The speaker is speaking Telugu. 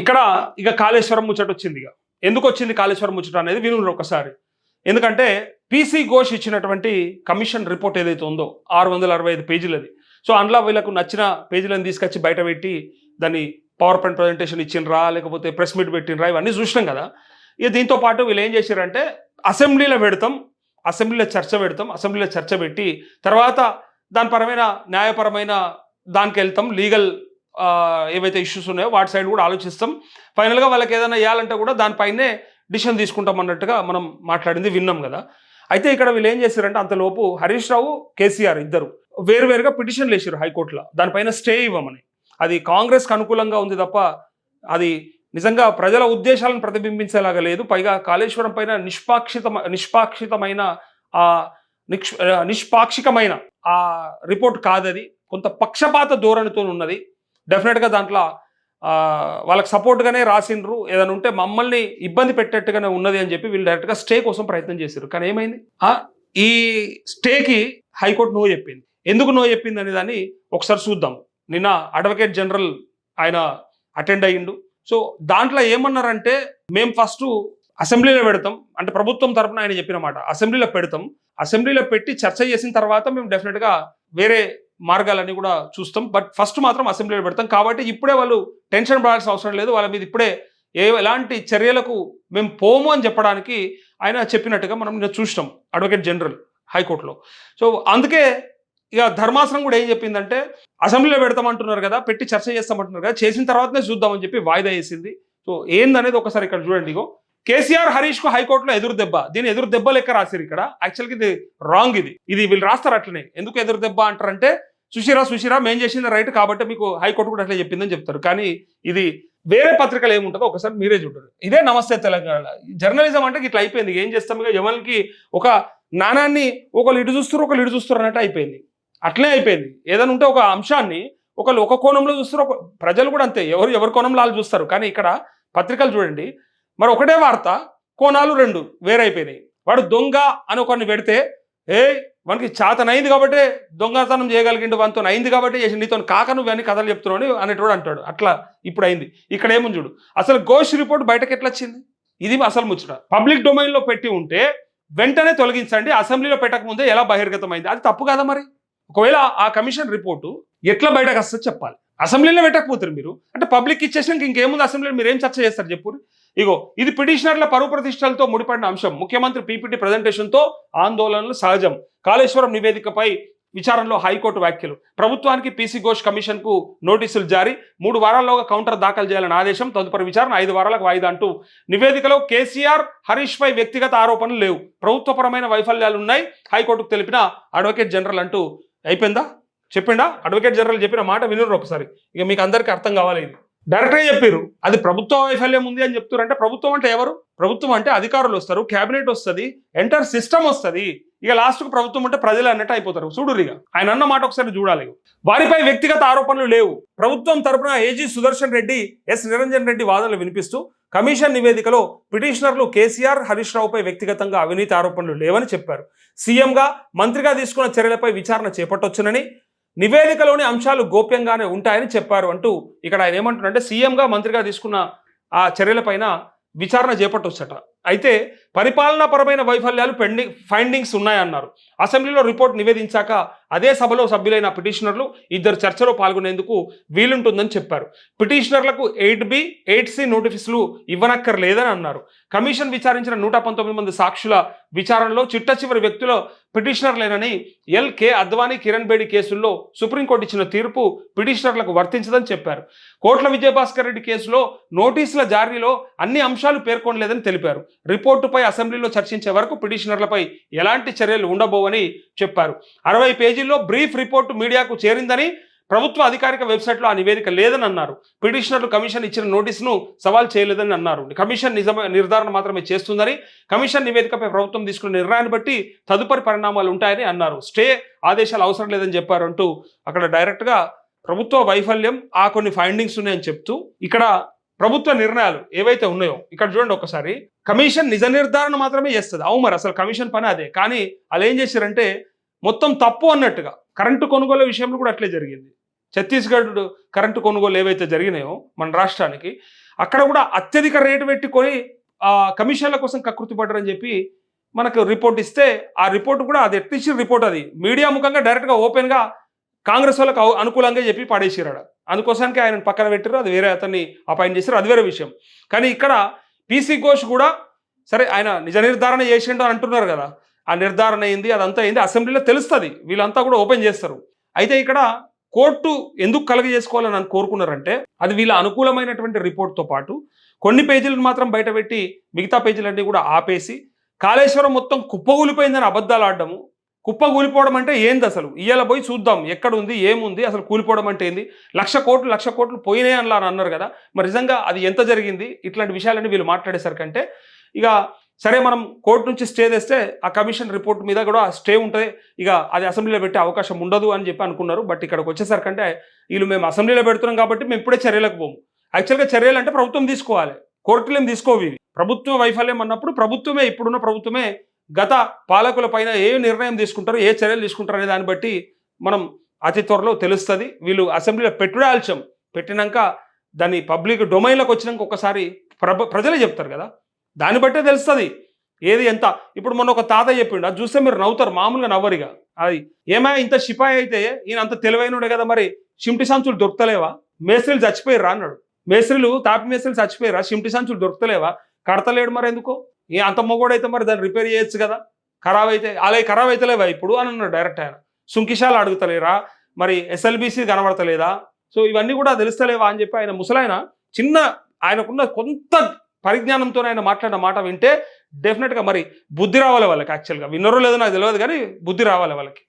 ఇక్కడ ఇక కాళేశ్వరం ముచ్చట వచ్చింది. ఇక ఎందుకు వచ్చింది కాళేశ్వరం ముచ్చట అనేది విను ఒకసారి. ఎందుకంటే పీసీ ఘోష్ ఇచ్చినటువంటి కమిషన్ రిపోర్ట్ ఏదైతే ఉందో 665 పేజీలది. సో అందులో వీళ్ళకు నచ్చిన పేజీలను తీసుకొచ్చి బయట పెట్టి దాన్ని పవర్ పాయింట్ ప్రజెంటేషన్ ఇచ్చిండ్రా, లేకపోతే ప్రెస్ మీట్ పెట్టినరా, ఇవన్నీ చూసినాం కదా. ఇక దీంతో పాటు వీళ్ళు ఏం చేశారంటే అసెంబ్లీలో చర్చ పెట్టి తర్వాత దానిపరమైన న్యాయపరమైన దానికి వెళ్తాం, లీగల్ ఏవైతే ఇష్యూస్ ఉన్నాయో వాటి సైడ్ కూడా ఆలోచిస్తాం, ఫైనల్గా వాళ్ళకి ఏదైనా వేయాలంటే కూడా దానిపైనే డిసిషన్ తీసుకుంటాం అన్నట్టుగా మనం మాట్లాడింది విన్నాం కదా. అయితే ఇక్కడ వీళ్ళు ఏం చేశారంటే అంతలోపు హరీష్ రావు, కేసీఆర్ ఇద్దరు వేరువేరుగా పిటిషన్లు వేసారు హైకోర్టులో దానిపైన స్టే ఇవ్వమని. అది కాంగ్రెస్కి అనుకూలంగా ఉంది తప్ప అది నిజంగా ప్రజల ఉద్దేశాలను ప్రతిబింబించేలాగా లేదు. పైగా కాళేశ్వరం పైన నిష్పాక్షికమైన ఆ రిపోర్ట్ కాదది, కొంత పక్షపాత ధోరణితో ఉన్నది. డెఫినెట్గా దాంట్లో వాళ్ళకి సపోర్ట్గానే రాసిండ్రు, ఏదైనా ఉంటే మమ్మల్ని ఇబ్బంది పెట్టేట్టుగానే ఉన్నది అని చెప్పి వీళ్ళు డైరెక్ట్గా స్టే కోసం ప్రయత్నం చేశారు. కానీ ఏమైంది, ఈ స్టేకి హైకోర్టు నో చెప్పింది. ఎందుకు నో చెప్పింది అనే దాన్ని ఒకసారి చూద్దాం. నిన్న అడ్వకేట్ జనరల్ ఆయన అటెండ్ అయ్యిండు. సో దాంట్లో ఏమన్నారంటే మేము ఫస్ట్ అసెంబ్లీలో పెడతాం, అంటే ప్రభుత్వం తరఫున ఆయన చెప్పిన మాట, అసెంబ్లీలో పెడతాం, అసెంబ్లీలో పెట్టి చర్చ చేసిన తర్వాత మేము డెఫినెట్గా వేరే మార్గాలన్నీ కూడా చూస్తాం, బట్ ఫస్ట్ మాత్రం అసెంబ్లీలో పెడతాం. కాబట్టి ఇప్పుడే వాళ్ళు టెన్షన్ పడాల్సిన అవసరం లేదు, వాళ్ళ మీద ఇప్పుడే ఎలాంటి చర్యలకు మేము పోము అని చెప్పడానికి ఆయన చెప్పినట్టుగా మనం నిన్న చూసినాం అడ్వకేట్ జనరల్ హైకోర్టులో. సో అందుకే ఇక ధర్మాసనం కూడా ఏం చెప్పిందంటే అసెంబ్లీలో పెడతామంటున్నారు కదా, పెట్టి చర్చ చేస్తామంటున్నారు కదా, చేసిన తర్వాతనే చూద్దామని చెప్పి వాయిదా వేసింది. సో ఏందనేది ఒకసారి ఇక్కడ చూడండి. ఇగో కేసీఆర్ హరీష్ కు హైకోర్టులో ఎదురు దెబ్బ, దీని ఎదురు దెబ్బ లెక్క రాశారు ఇక్కడ. యాక్చువల్గా ఇది రాంగ్, ఇది వీళ్ళు రాస్తారు అట్లనే. ఎందుకు ఎదురు దెబ్బ అంటారంటే సుశీరా మేం చేసింది రైట్ కాబట్టి మీకు హైకోర్టు కూడా అట్లా చెప్పిందని చెప్తారు. కానీ ఇది వేరే పత్రికలు ఏముంటుందో ఒకసారి మీరే చూడరు. ఇదే నమస్తే తెలంగాణ జర్నలిజం అంటే ఇట్లా అయిపోయింది. ఏం చేస్తాం, ఇక ఎవరికి ఒక నాణాన్ని ఒకళ్ళు ఇటు చూస్తారు అన్నట్టు అయిపోయింది. అట్లే అయిపోయింది. ఏదైనా ఉంటే ఒక అంశాన్ని ఒకళ్ళు ఒక కోణంలో చూస్తారు, ప్రజలు కూడా అంతే, ఎవరి కోణంలో వాళ్ళు చూస్తారు. కానీ ఇక్కడ పత్రికలు చూడండి, మరి ఒకటే వార్త కోణాలు రెండు వేరైపోయినాయి. వాడు దొంగ అని ఒకరిని పెడితే మనకి చాతనైంది కాబట్టి దొంగతనం చేయగలిగిండు, వానితో అయింది కాబట్టి చేసి నీతో కాక నువ్వు అన్ని కథలు చెప్తున్నావు అనేటోడు అంటాడు. అట్లా ఇప్పుడు అయింది. ఇక్కడ ఏముంది చూడు, అసలు ఘోష్ రిపోర్ట్ బయటకు ఎట్లా వచ్చింది, ఇది అసలు ముచ్చట. పబ్లిక్ డొమైన్లో పెట్టి ఉంటే వెంటనే తొలగించండి, అసెంబ్లీలో పెట్టకముందే ఎలా బహిర్గతమైంది, అది తప్పు కదా. మరి ఒకవేళ ఆ కమిషన్ రిపోర్టు ఎట్లా బయటకు వస్తుందో చెప్పాలి. అసెంబ్లీలో పెట్టకపోతారు మీరు, అంటే పబ్లిక్ ఇచ్చేసినాక ఇంకేముంది అసెంబ్లీలో మీరు ఏం చర్చ చేస్తారు చెప్పు. ఇగో ఇది పిటిషనర్ల పరువు ప్రతిష్టలతో ముడిపడిన అంశం, ముఖ్యమంత్రి పీపీటీ ప్రజెంటేషన్తో ఆందోళనలు సహజం, కాళేశ్వరం నివేదికపై విచారణలో హైకోర్టు వ్యాఖ్యలు, ప్రభుత్వానికి పీసీ ఘోష్ కమిషన్ కు నోటీసులు జారీ, 3 వారాల్లోగా కౌంటర్ దాఖలు చేయాలని ఆదేశం, తదుపరి విచారణ 5 వారాలకు వాయిదా అంటూ నివేదికలో కేసీఆర్ హరీష్ పై వ్యక్తిగత ఆరోపణలు లేవు, ప్రభుత్వపరమైన వైఫల్యాలు ఉన్నాయి హైకోర్టుకు తెలిపిన అడ్వకేట్ జనరల్ అంటూ అయిపోయిందా, చెప్పిండా అడ్వకేట్ జనరల్ చెప్పిన మాట వినురు ఒకసారి. ఇక మీకు అందరికీ అర్థం కావాలి. ఇది డైరెక్ట్గా చెప్పారు, అది ప్రభుత్వ వైఫల్యం ఉంది అని చెప్తారు. అంటే ప్రభుత్వం అంటే ఎవరు, ప్రభుత్వం అంటే అధికారులు వస్తారు, క్యాబినెట్ వస్తుంది, ఎంటైర్ సిస్టమ్ వస్తుంది, ఇక లాస్ట్కు ప్రభుత్వం అంటే ప్రజలు అన్నట్టు అయిపోతారు. చూడురు, ఇక ఆయన అన్న మాట ఒకసారి చూడాలి. వారిపై వ్యక్తిగత ఆరోపణలు లేవు, ప్రభుత్వం తరపున ఏజీ సుదర్శన్ రెడ్డి, ఎస్ నిరంజన్ రెడ్డి వాదనలు వినిపిస్తూ కమిషన్ నివేదికలో పిటిషనర్లు కేసీఆర్ హరీష్ రావుపై వ్యక్తిగతంగా అవినీతి ఆరోపణలు లేవని చెప్పారు. సీఎంగా మంత్రిగా తీసుకున్న చర్యలపై విచారణ చేపట్టొచ్చునని, నివేదికలోని అంశాలు గోప్యంగానే ఉంటాయని చెప్పారు అంటూ ఇక్కడ ఆయన ఏమంటున్నారంటే సీఎంగా మంత్రిగా తీసుకున్న ఆ చర్యలపైన విచారణ చేపట్టొచ్చట. అయితే పరిపాలనాపరమైన వైఫల్యాలు ఫైండింగ్స్ ఉన్నాయన్నారు. అసెంబ్లీలో రిపోర్ట్ నివేదించాక అదే సభలో సభ్యులైన పిటిషనర్లు ఇద్దరు చర్చలో పాల్గొనేందుకు వీలుంటుందని చెప్పారు. పిటిషనర్లకు 8B, 8C నోటీసులు ఇవ్వనక్కర్లేదని అన్నారు. కమిషన్ విచారించిన 119 మంది సాక్షుల విచారణలో చిట్ట చివరి వ్యక్తుల పిటిషనర్లేనని L.K. అద్వానీ, కిరణ్ బేడి కేసుల్లో సుప్రీంకోర్టు ఇచ్చిన తీర్పు పిటిషనర్లకు వర్తించదని చెప్పారు. కోట్ల విజయభాస్కర్ రెడ్డి కేసులో నోటీసుల జారీలో అన్ని అంశాలు పేర్కొనలేదని తెలిపారు. రిపోర్టుపై అసెంబ్లీలో చర్చించే వరకు పిటిషనర్లపై ఎలాంటి చర్యలు ఉండబోవని చెప్పారు. 60 పేజీల్లో బ్రీఫ్ రిపోర్టు మీడియాకు చేరిందని, ప్రభుత్వ అధికారిక వెబ్సైట్లో ఆ నివేదిక లేదని అన్నారు. పిటిషనర్లు కమిషన్ ఇచ్చిన నోటీసును సవాల్ చేయలేదని అన్నారు. కమిషన్ నిర్ధారణ మాత్రమే చేస్తుందని, కమిషన్ నివేదికపై ప్రభుత్వం తీసుకున్న నిర్ణయాన్ని బట్టి తదుపరి పరిణామాలు ఉంటాయని అన్నారు. స్టే ఆదేశాలు అవసరం లేదని చెప్పారు అంటూ అక్కడ డైరెక్ట్గా ప్రభుత్వ వైఫల్యం, ఆ కొన్ని ఫైండింగ్స్ ఉన్నాయని చెప్తూ ఇక్కడ ప్రభుత్వ నిర్ణయాలు ఏవైతే ఉన్నాయో ఇక్కడ చూడండి ఒకసారి. కమిషన్ నిజ నిర్ధారణ మాత్రమే చేస్తుంది. అవును, మరి అసలు కమిషన్ పని అదే. కానీ వాళ్ళు ఏం చేశారంటే మొత్తం తప్పు అన్నట్టుగా కరెంటు కొనుగోలు విషయంలో కూడా అట్లే జరిగింది. ఛత్తీస్గఢ్ కరెంటు కొనుగోలు ఏవైతే జరిగినాయో మన రాష్ట్రానికి, అక్కడ కూడా అత్యధిక రేటు పెట్టుకొని కమిషన్ల కోసం కకృతి పడ్డారని చెప్పి మనకు రిపోర్ట్ ఇస్తే, ఆ రిపోర్ట్ కూడా అది ఎట్టించిన రిపోర్ట్, అది మీడియా ముఖంగా డైరెక్ట్గా ఓపెన్గా కాంగ్రెస్ వాళ్ళకు అనుకూలంగా చెప్పి పడేసిరాడు. అందుకోసానికి ఆయన పక్కన పెట్టారు, అది వేరే అతన్ని అపాయింట్ చేశారు, అది వేరే విషయం. కానీ ఇక్కడ పీసీ ఘోష్ కూడా సరే ఆయన నిజ నిర్ధారణ చేసిండు అని అంటున్నారు కదా, ఆ నిర్ధారణ అయింది, అదంతా అయింది, అసెంబ్లీలో తెలుస్తుంది, వీళ్ళంతా కూడా ఓపెన్ చేస్తారు. అయితే ఇక్కడ కోర్టు ఎందుకు కలుగజేసుకోవాలని అని కోరుకున్నారంటే, అది వీళ్ళ అనుకూలమైనటువంటి రిపోర్ట్తో పాటు కొన్ని పేజీలను మాత్రం బయటపెట్టి మిగతా పేజీలన్నీ కూడా ఆపేసి, కాళేశ్వరం మొత్తం కుప్పగూలిపోయిందని అబద్ధాలు ఆడడము. కుప్పగూలిపోవడం అంటే ఏంది అసలు, ఇవాళ పోయి చూద్దాం ఎక్కడ ఉంది ఏముంది, అసలు కూలిపోవడం అంటే ఏంది, 1,00,00,000 కోట్లు పోయినాయి అని అన్నారు కదా, మరి నిజంగా అది ఎంత జరిగింది, ఇట్లాంటి విషయాలన్నీ వీళ్ళు మాట్లాడేసరికంటే ఇక సరే మనం కోర్టు నుంచి స్టే తెస్తే ఆ కమిషన్ రిపోర్ట్ మీద కూడా స్టే ఉంటుంది, ఇక అది అసెంబ్లీలో పెట్టే అవకాశం ఉండదు అని చెప్పి అనుకున్నారు. బట్ ఇక్కడికి వచ్చేసరికంటే వీళ్ళు మేము అసెంబ్లీలో పెడుతున్నాం కాబట్టి మేము ఇప్పుడే చర్యలకు పోము. యాక్చువల్గా చర్యలు అంటే ప్రభుత్వం తీసుకోవాలి, కోర్టులు ఏం తీసుకోవి. ప్రభుత్వ వైఫల్యం అన్నప్పుడు ప్రభుత్వమే, ఇప్పుడున్న ప్రభుత్వమే గత పాలకుల పైన ఏ నిర్ణయం తీసుకుంటారు, ఏ చర్యలు తీసుకుంటారు అనే దాన్ని బట్టి మనం అతి త్వరలో తెలుస్తుంది. వీళ్ళు అసెంబ్లీలో పెట్టుడే ఆలస్యం, పెట్టినాక దాన్ని పబ్లిక్ డొమైన్లోకి వచ్చినాక ఒకసారి ప్రజలే చెప్తారు కదా, దాన్ని బట్టే తెలుస్తుంది ఏది ఎంత. ఇప్పుడు మొన్న ఒక తాత చెప్పిండు, అది చూస్తే మీరు నవ్వుతారు, మామూలుగా నవ్వరిగా. అది ఏమైనా ఇంత షిపాయి అయితే ఈయన అంత తెలివైనడే కదా, మరి షింటి సంచులు దొరుకుతలేవా, మేస్త్రీలు చచ్చిపోయారా అన్నాడు. మేస్త్రీలు తాపి మేస్త్రీలు చచ్చిపోయారా, షింటి సంచులు దొరుకుతలేవా, కడతలేడు మరి ఎందుకో, ఏ అంత మొగోడైతే మరి దాన్ని రిపేర్ చేయొచ్చు కదా, ఖరాబ్ అయితే అలాగే ఖరాబ్ అవుతలేవా ఇప్పుడు అని అన్నాడు డైరెక్ట్. ఆయన సుంకిశాలు అడుగుతలేరా, మరి ఎస్ఎల్బిసి కనబడతలేదా, సో ఇవన్నీ కూడా తెలుస్తలేవా అని చెప్పి ఆయన ముసలాయన చిన్న ఆయనకున్న కొంత పరిజ్ఞానంతో ఆయన మాట్లాడిన మాట వింటే డెఫినెట్గా మరి బుద్ధి రావాలి వాళ్ళకి. యాక్చువల్గా విన్నరో లేదో నాకు తెలియదు కానీ బుద్ధి రావాలి వాళ్ళకి.